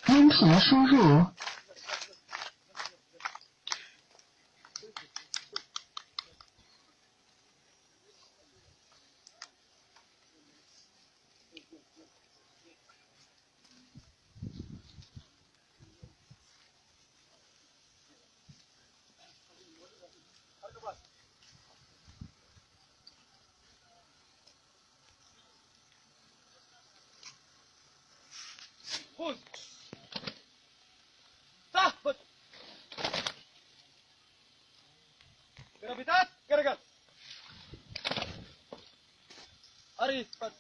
音频输入。Gravitat, garagal. Ari, pat.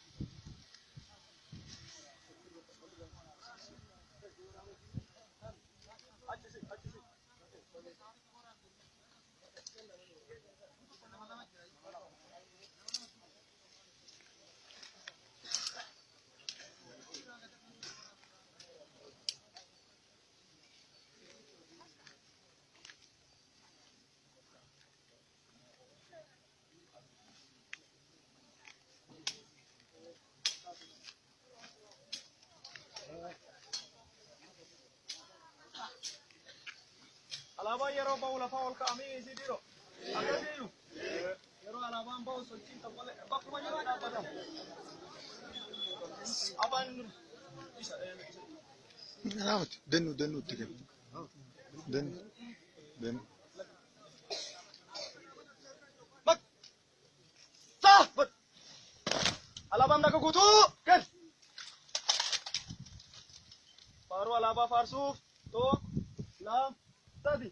Alaabaan yeroo ba'u lafa ol kaa'amee isii dhiiroo akka jiru yeroo alaabaan ba'u sochiin tokkolee bakkuma jiru dhaabbatamu. Afaan isa Naawwati dannu itti kennu. Dannu. bak saa bak alaabaan bakka guutuu gal faaruu alaabaa faarsuuf tokko lama sadi.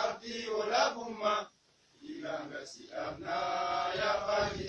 Abdi olabumma, ilanga silamna ya pagi